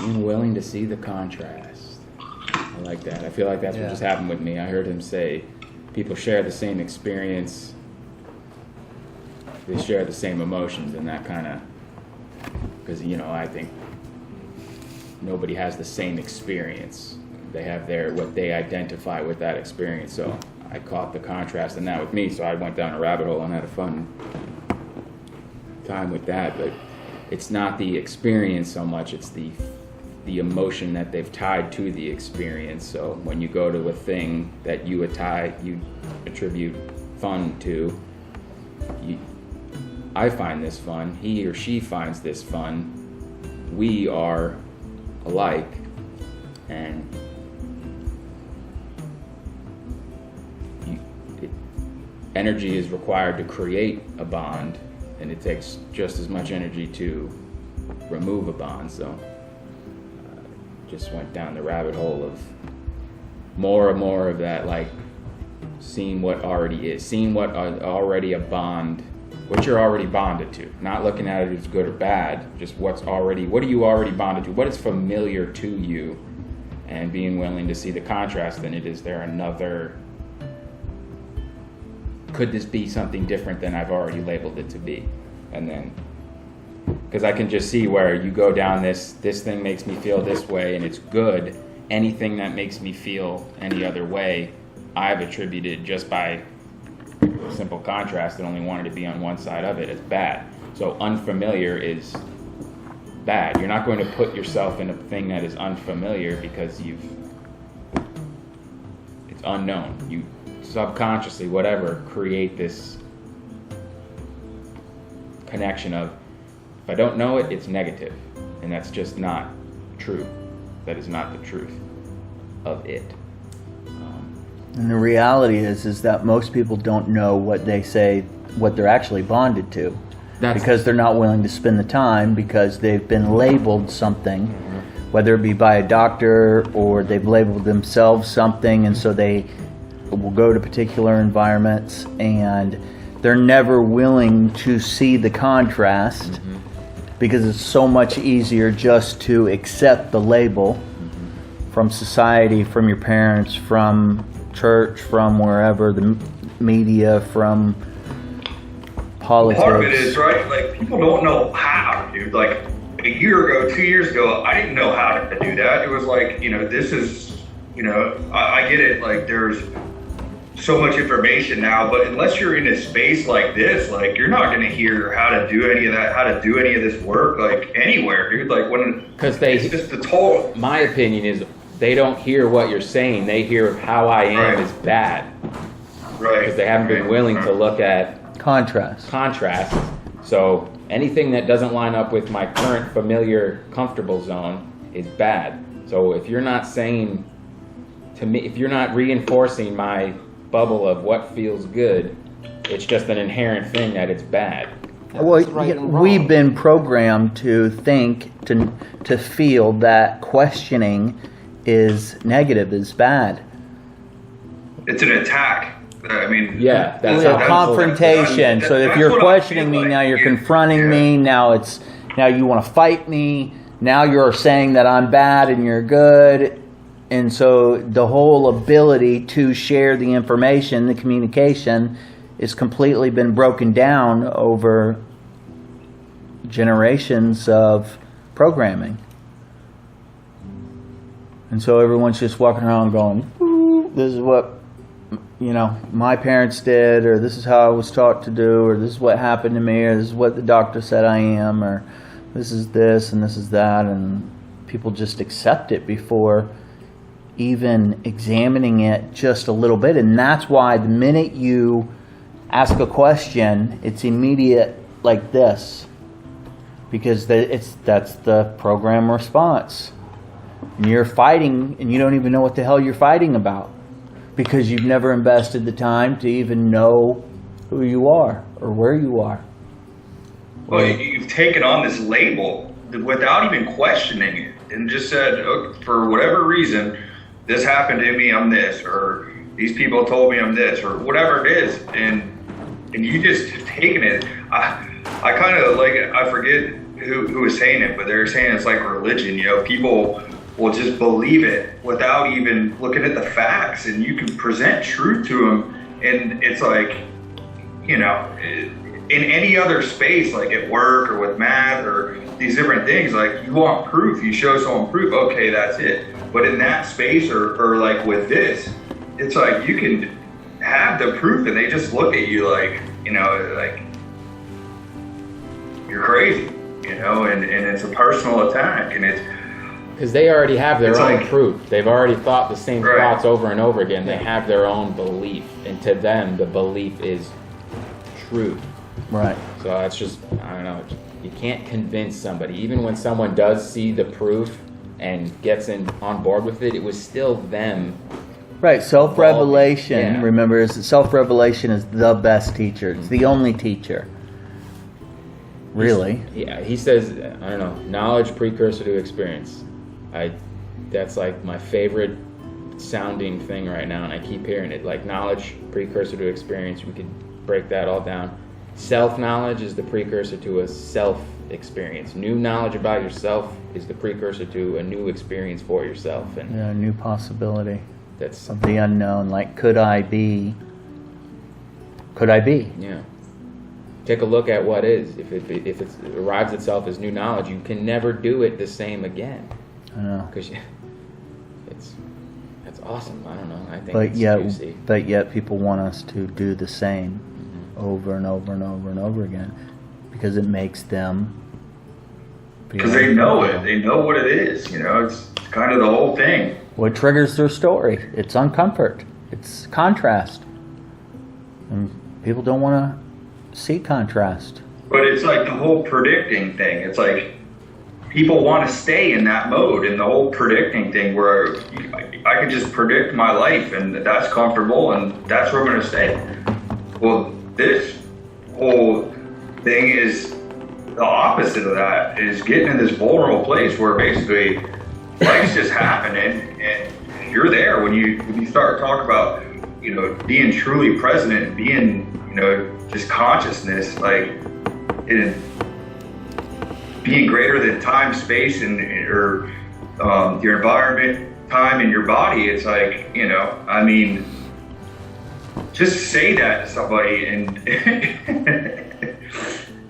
Being willing to see the contrast. I like that. I feel like that's what just happened with me. I heard him say people share the same experience, they share the same emotions, and that kind of, because, you know, I think nobody has the same experience. They have what they identify with that experience. So I caught the contrast in that with me, so I went down a rabbit hole and had a fun time with that. But it's not the experience so much, it's the emotion that they've tied to the experience. So when you go to a thing that you attribute fun to, I find this fun, he or she finds this fun, we are alike, and energy is required to create a bond, and it takes just as much energy to remove a bond. So just went down the rabbit hole of more and more of that, like seeing what already is, seeing what already a bond, what you're already bonded to, not looking at it as good or bad, just what are you already bonded to, what is familiar to you, and being willing to see the contrast in it. Is there another, could this be something different than I've already labeled it to be? And then, because I can just see where you go down this thing makes me feel this way and it's good, anything that makes me feel any other way, I've attributed just by simple contrast and only wanted to be on one side of it as bad. So unfamiliar is bad. You're not going to put yourself in a thing that is unfamiliar because it's unknown. You subconsciously, whatever, create this connection of, if I don't know it, it's negative. And that's just not true. That is not the truth of it. And the reality is that most people don't know what they're actually bonded to. Because they're not willing to spend the time, because they've been labeled something, whether it be by a doctor or they've labeled themselves something, and so they will go to particular environments and they're never willing to see the contrast, because it's so much easier just to accept the label from society, from your parents, from church, from wherever, the media, from politics. Part of it is, right, like, people don't know how, dude. Like, a year ago, 2 years ago, I didn't know how to do that. It was like, you know, this is, you know, I get it, like, there's so much information now, but unless you're in a space like this, like, you're not going to hear how to do any of that, how to do any of this work, like, anywhere, dude. Like, it's just the total. My opinion is, they don't hear what you're saying, they hear how I am is bad. Right. Because they haven't been willing to look at contrast. So anything that doesn't line up with my current familiar comfortable zone is bad. So if you're not saying to me, if you're not reinforcing my bubble of what feels good, it's just an inherent thing that it's bad. Well, we've been programmed to think, to feel that questioning is negative, is bad. It's an attack. I mean, that's a confrontation. So if you're questioning me, now you're confronting me. Now you want to fight me. Now you're saying that I'm bad and you're good. And so the whole ability to share the information, the communication, is completely been broken down over generations of programming. And so everyone's just walking around going, this is what, you know, my parents did, or this is how I was taught to do, or this is what happened to me, or this is what the doctor said I am, or this is this and this is that. And people just accept it before even examining it just a little bit. And that's why the minute you ask a question, it's immediate like this, because that's the program response. And you're fighting, and you don't even know what the hell you're fighting about, because you've never invested the time to even know who you are or where you are. Well, you've taken on this label without even questioning it, and just said, oh, for whatever reason, this happened to me, I'm this, or these people told me I'm this, or whatever it is, and you just taken it. I kind of, like, I forget who was saying it, but they're saying it's like religion. You know, people will just believe it without even looking at the facts, and you can present truth to them, and it's like, you know, in any other space, like at work or with math or these different things, like you want proof, you show someone proof, okay, that's it. But in that space or like with this, it's like you can have the proof and they just look at you like, you know, like you're crazy, you know, and it's a personal attack, and it's because they already have their own like, proof. They've already thought the same right. thoughts over and over again. They have their own belief, and to them, the belief is truth. Right. So that's just, I don't know, you can't convince somebody. Even when someone does see the proof and gets on board with it, it was still them. Right. Self-revelation, Yeah. remember, self-revelation is the best teacher. It's the only teacher. Really? Yeah, he says, I don't know, knowledge precursor to experience. That's like my favorite sounding thing right now, and I keep hearing it. Like knowledge precursor to experience. We could break that all down. Self-knowledge is the precursor to a self-experience. New knowledge about yourself is the precursor to a new experience for yourself, and Yeah, new possibility that's of the unknown. Like, could I be? Could I be? yeah. Take a look at what is. If it arrives itself as new knowledge, you can never do it the same again. I know. Because that's awesome. I don't know. I think But it's juicy. yet people want us to do the same over and over and over and over again because it makes them. because they know it. They know what it is. You know, it's kind of the whole thing. What triggers their story? It's uncomfort. It's contrast. And people don't want to see contrast. But it's like the whole predicting thing. It's like people want to stay in that mode, and the whole predicting thing where I can just predict my life and that's comfortable and that's where I'm going to stay. Well, this whole thing is the opposite of that, is getting in this vulnerable place where basically life's just happening and you're there when you start talking about, you know, being truly present and being, you know, just consciousness, like in being greater than time, space, and or your environment, time, and your body. It's like, you know, I mean, just say that to somebody and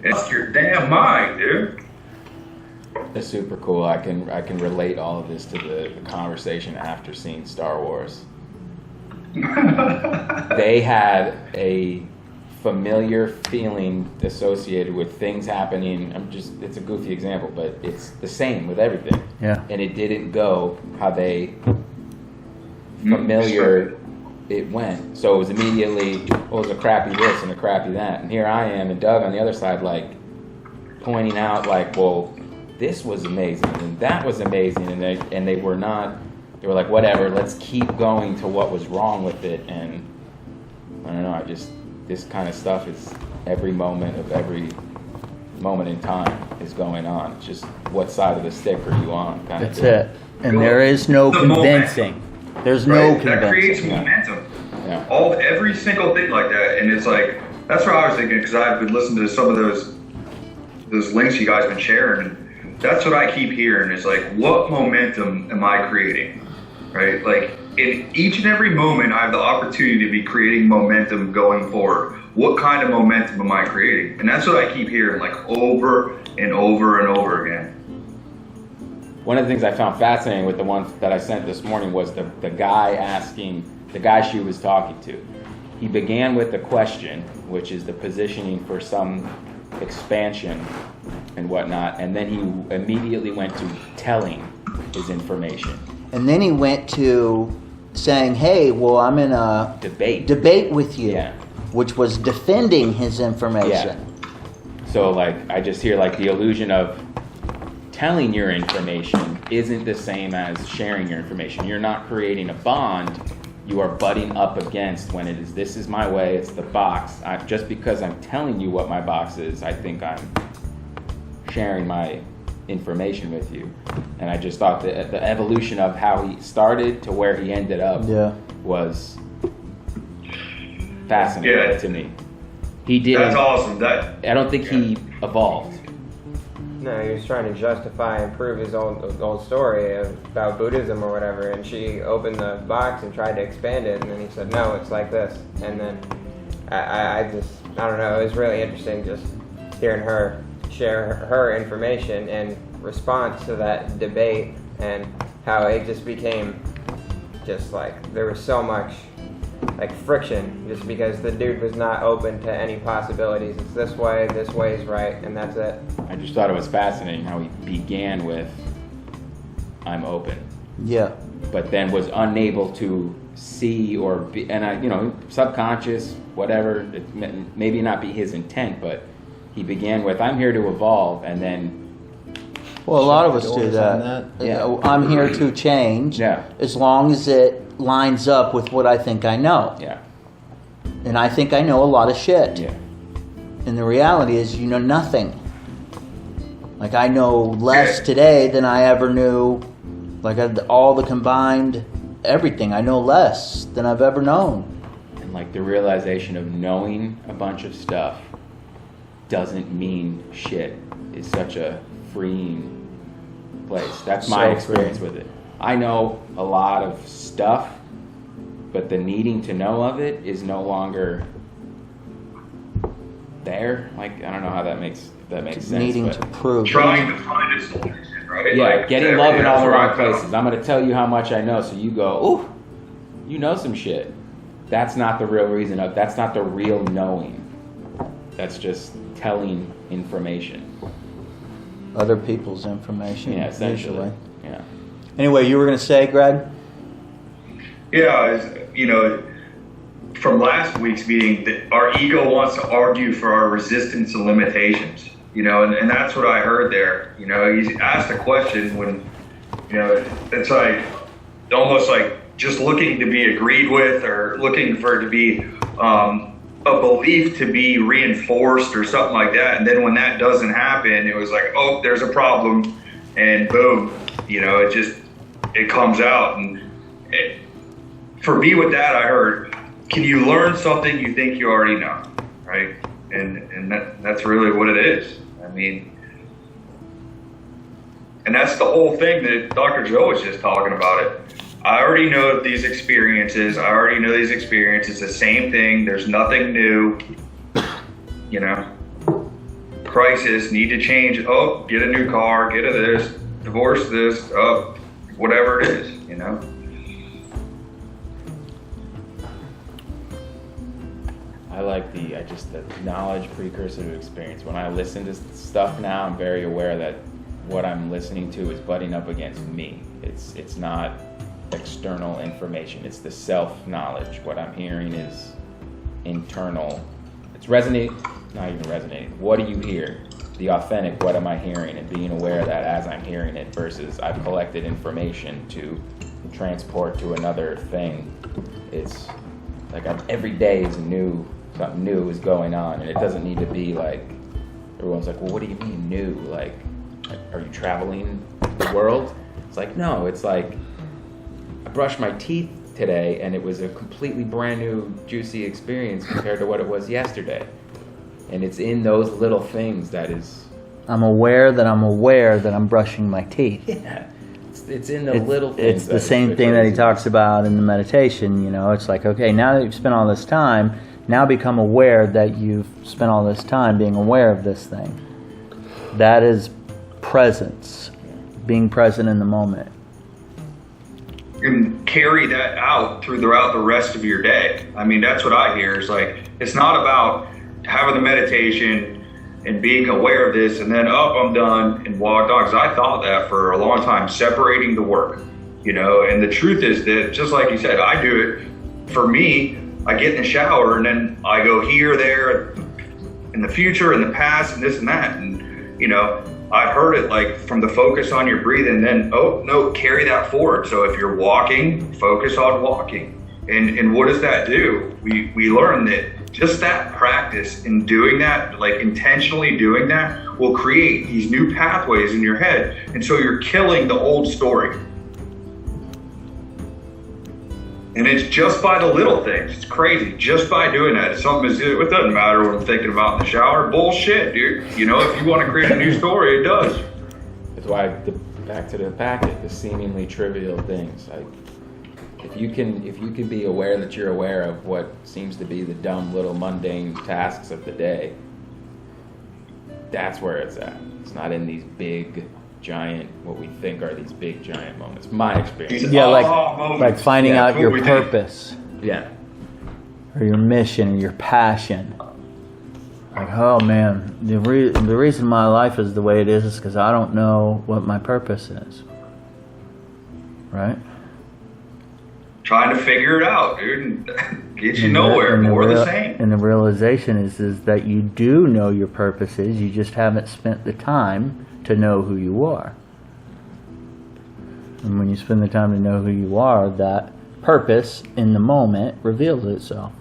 it's your damn mind, dude. It's super cool. I can relate all of this to the conversation after seeing Star Wars. They had a familiar feeling associated with things happening. It's a goofy example, but it's the same with everything. Yeah. And it didn't go how they familiar it went. So it was immediately, well, it was a crappy this and a crappy that. And here I am, and Doug on the other side, like, pointing out, like, well, this was amazing, and that was amazing. And they were not, they were like, whatever, let's keep going to what was wrong with it. And I don't know, this kind of stuff is every moment in time is going on. It's just what side of the stick are you on? Kind That's of it. And there is no convincing. There's no convincing. That creates momentum. Yeah. Every single thing like that, and it's like, that's what I was thinking, because I've been listening to some of those links you guys been sharing, and that's what I keep hearing. Is like, what momentum am I creating, right? Like, in each and every moment, I have the opportunity to be creating momentum going forward. What kind of momentum am I creating? And that's what I keep hearing, like, over and over and over again. One of the things I found fascinating with the one that I sent this morning was the guy asking, the guy she was talking to. He began with the question, which is the positioning for some expansion and whatnot, and then he immediately went to telling his information. And then he went to saying, hey, well, I'm in a debate with you, Yeah. which was defending his information. Yeah. So, like, I just hear, like, the illusion of telling your information isn't the same as sharing your information. You're not creating a bond. You are butting up against when it is, this is my way, it's the box. Just because I'm telling you what my box is, I think I'm sharing my information with you. And I just thought that the evolution of how he started to where he ended up was fascinating to me. He did. That's awesome. I don't think he evolved. No, he was trying to justify and prove his old story about Buddhism or whatever, and she opened the box and tried to expand it, and then he said, no, it's like this. And then I don't know, it was really interesting just hearing her share her information in response to that debate, and how it just became just like, there was so much like friction just because the dude was not open to any possibilities. It's this way is right, and that's it. I just thought it was fascinating how he began with, I'm open. Yeah. But then was unable to see or be, and I, subconscious, whatever, it maybe not be his intent, but he began with, I'm here to evolve, and then... Well, a lot of us do Doors that. on Yeah. I'm here to change, Yeah. as long as it lines up with what I think I know. Yeah. And I think I know a lot of shit. Yeah. And the reality is, you know nothing. Like, I know less today than I ever knew. Like, all the combined everything, I know less than I've ever known. And like the realization of knowing a bunch of stuff doesn't mean shit is such a freeing place. That's my So experience with it. I know a lot of stuff, but the needing to know of it is no longer there. Like, I don't know how that makes sense. Needing but to prove. Trying to find a solution, right? yeah, Like, getting love in all that's the where wrong I felt. places. I'm going to tell you how much I know, so you go, ooh, you know some shit. That's not the real reason of. That's not the real knowing. That's just telling information. Other people's information. Yeah, essentially. Usually. Yeah. Anyway, you were going to say, Greg? Yeah, from last week's meeting, that our ego wants to argue for our resistance and limitations, and that's what I heard there. He asked a question when, it's like almost like just looking to be agreed with or looking for it to be a belief to be reinforced or something like that. And then when that doesn't happen, it was like, oh, there's a problem, and boom, it comes out. And for me with that, I heard, can you learn something you think you already know, right? And that's really what it is. I mean, and that's the whole thing that Dr. Joe was just talking about it. I already know these experiences. The same thing. There's nothing new. Crisis, need to change. Oh, get a new car, get a this, divorce this, whatever it is, I like the knowledge precursor to experience. When I listen to stuff now, I'm very aware that what I'm listening to is butting up against me. It's not external information. It's the self-knowledge. What I'm hearing is internal. It's not even resonating. What do you hear? The authentic, what am I hearing? And being aware of that as I'm hearing it versus I've collected information to transport to another thing. It's like every day is something new is going on, and it doesn't need to be like, everyone's like, well, what do you mean new? Like, are you traveling the world? It's like, no, it's like, I brushed my teeth today and it was a completely brand new juicy experience compared to what it was yesterday. And it's in those little things that is... I'm aware that I'm brushing my teeth. Yeah. It's in the little things. It's the same thing that he talks about in the meditation, It's like, okay, now that you've spent all this time, now become aware that you've spent all this time being aware of this thing. That is presence, being present in the moment. And carry that out throughout the rest of your day. I mean, that's what I hear. Is like, it's not about having the meditation and being aware of this and then, I'm done and walked on. Because I thought that for a long time, separating the work, And the truth is that, just like you said, I do it. For me, I get in the shower and then I go here, there, in the future, in the past, and this and that. And, I've heard it like from the focus on your breathing, then, carry that forward. So if you're walking, focus on walking. And what does that do? We learn that just that practice in doing that, like intentionally doing that, will create these new pathways in your head. And so you're killing the old story. And it's just by the little things. It's crazy. Just by doing that. It's something it doesn't matter what I'm thinking about in the shower. Bullshit, dude. You know, if you want to create a new story, it does. That's why back to the packet, the seemingly trivial things. Like if you can be aware that you're aware of what seems to be the dumb little mundane tasks of the day, that's where it's at. It's not in these big giant, what we think are these big giant moments. My experience. Yeah, moments. like finding Yeah, out what your we do. purpose Yeah. or your mission or your passion. Like, oh man, the reason my life is the way it is because I don't know what my purpose is. Right? Trying to figure it out, dude. And get you nowhere. And More of the same. And the realization is that you do know your purpose is, you just haven't spent the time to know who you are. And when you spend the time to know who you are, that purpose in the moment reveals itself.